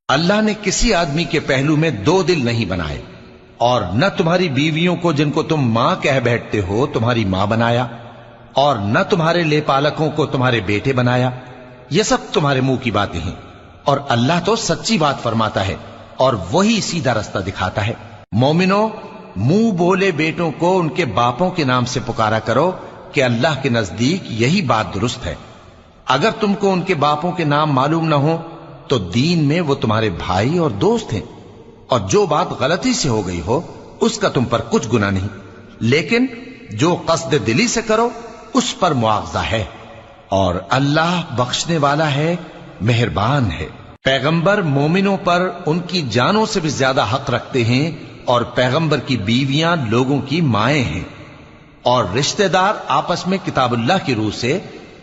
اللہ نے کسی آدمی کے پہلو میں دو دل نہیں بنائے، اور نہ تمہاری بیویوں کو جن کو تم ماں کہہ بیٹھتے ہو تمہاری ماں بنایا، اور نہ تمہارے لے پالکوں کو تمہارے بیٹے بنایا۔ یہ سب تمہارے منہ کی باتیں ہیں، اور اللہ تو سچی بات فرماتا ہے اور وہی سیدھا رستہ دکھاتا ہے۔ مومنو، منہ بولے بیٹوں کو ان کے باپوں کے نام سے پکارا کرو کہ اللہ کے نزدیک یہی بات درست ہے۔ اگر تم کو ان کے باپوں کے نام معلوم نہ ہو تو دین میں وہ تمہارے بھائی اور دوست ہیں، اور جو بات غلطی سے ہو گئی ہو اس کا تم پر کچھ گناہ نہیں، لیکن جو قصد دلی سے کرو اس پر مواخذہ ہے، اور اللہ بخشنے والا ہے، مہربان ہے۔ پیغمبر مومنوں پر ان کی جانوں سے بھی زیادہ حق رکھتے ہیں، اور پیغمبر کی بیویاں لوگوں کی مائیں ہیں، اور رشتہ دار آپس میں کتاب اللہ کی روح سے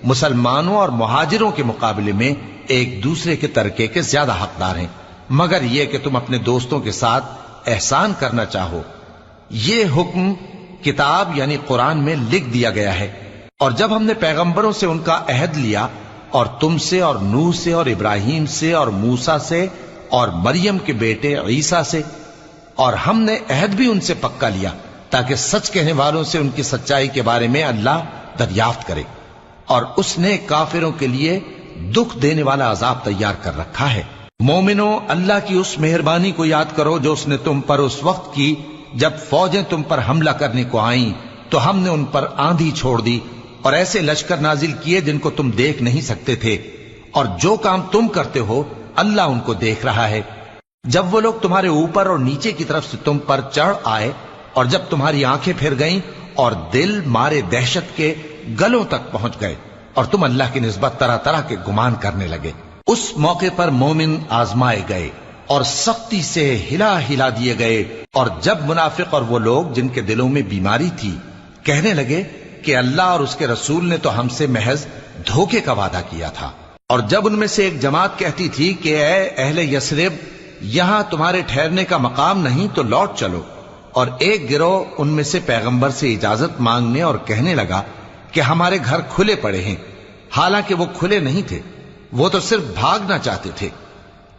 مسلمانوں اور مہاجروں کے مقابلے میں ایک دوسرے کے ترکے کے زیادہ حقدار ہیں، مگر یہ کہ تم اپنے دوستوں کے ساتھ احسان کرنا چاہو۔ یہ حکم کتاب یعنی قرآن میں لکھ دیا گیا ہے، اور جب ہم نے پیغمبروں سے ان کا عہد لیا، اور تم سے اور نوح سے اور ابراہیم سے اور موسیٰ سے اور مریم کے بیٹے عیسیٰ سے، اور ہم نے عہد بھی ان سے پکا لیا تاکہ سچ کہنے والوں سے ان کی سچائی کے بارے میں اللہ دریافت کرے، اور اس نے کافروں کے لیے دکھ دینے والا عذاب تیار کر رکھا ہے۔ مومنو، اللہ کی اس مہربانی کو یاد کرو جو اس نے تم پر اس وقت کی جب فوجیں تم پر حملہ کرنے کو آئیں تو ہم نے ان پر آندھی چھوڑ دی اور ایسے لشکر نازل کیے جن کو تم دیکھ نہیں سکتے تھے، اور جو کام تم کرتے ہو اللہ ان کو دیکھ رہا ہے۔ جب وہ لوگ تمہارے اوپر اور نیچے کی طرف سے تم پر چڑھ آئے، اور جب تمہاری آنکھیں پھر گئیں اور دل مارے دہشت کے گلوں تک پہنچ گئے، اور تم اللہ کی نسبت طرح طرح کے گمان کرنے لگے، اس موقع پر مومن آزمائے گئے اور سختی سے ہلا ہلا دیے گئے۔ اور جب منافق اور وہ لوگ جن کے دلوں میں بیماری تھی کہنے لگے کہ اللہ اور اس کے رسول نے تو ہم سے محض دھوکے کا وعدہ کیا تھا، اور جب ان میں سے ایک جماعت کہتی تھی کہ اے اہل یثرب، یہاں تمہارے ٹھہرنے کا مقام نہیں تو لوٹ چلو، اور ایک گروہ ان میں سے پیغمبر سے اجازت مانگنے اور کہنے لگا کہ ہمارے گھر کھلے پڑے ہیں، حالانکہ وہ کھلے نہیں تھے، وہ تو صرف بھاگنا چاہتے تھے۔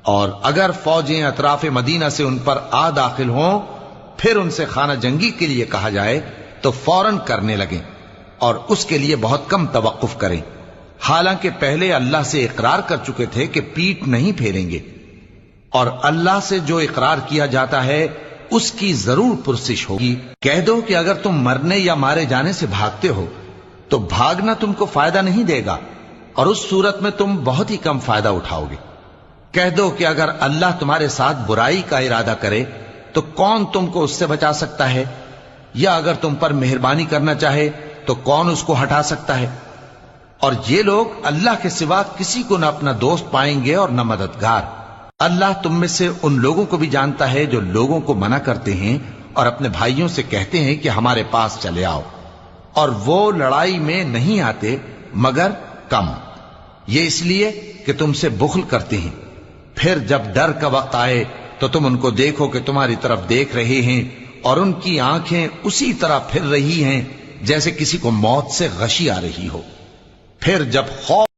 اور اگر فوجیں اطراف مدینہ سے ان پر آ داخل ہوں پھر ان سے خانہ جنگی کے لیے کہا جائے تو فوراً کرنے لگیں، اور اس کے لیے بہت کم توقف کریں، حالانکہ پہلے اللہ سے اقرار کر چکے تھے کہ پیٹ نہیں پھیریں گے، اور اللہ سے جو اقرار کیا جاتا ہے اس کی ضرور پرسش ہوگی۔ کہہ دو کہ اگر تم مرنے یا مارے جانے سے بھاگتے ہو تو بھاگنا تم کو فائدہ نہیں دے گا، اور اس صورت میں تم بہت ہی کم فائدہ اٹھاؤ گے۔ کہہ دو کہ اگر اللہ تمہارے ساتھ برائی کا ارادہ کرے تو کون تم کو اس سے بچا سکتا ہے، یا اگر تم پر مہربانی کرنا چاہے تو کون اس کو ہٹا سکتا ہے؟ اور یہ لوگ اللہ کے سوا کسی کو نہ اپنا دوست پائیں گے اور نہ مددگار۔ اللہ تم میں سے ان لوگوں کو بھی جانتا ہے جو لوگوں کو منع کرتے ہیں اور اپنے بھائیوں سے کہتے ہیں کہ ہمارے پاس چلے آؤ، اور وہ لڑائی میں نہیں آتے مگر کم، یہ اس لیے کہ تم سے بخل کرتے ہیں۔ پھر جب ڈر کا وقت آئے تو تم ان کو دیکھو کہ تمہاری طرف دیکھ رہے ہیں، اور ان کی آنکھیں اسی طرح پھر رہی ہیں جیسے کسی کو موت سے غشی آ رہی ہو۔ پھر جب خوف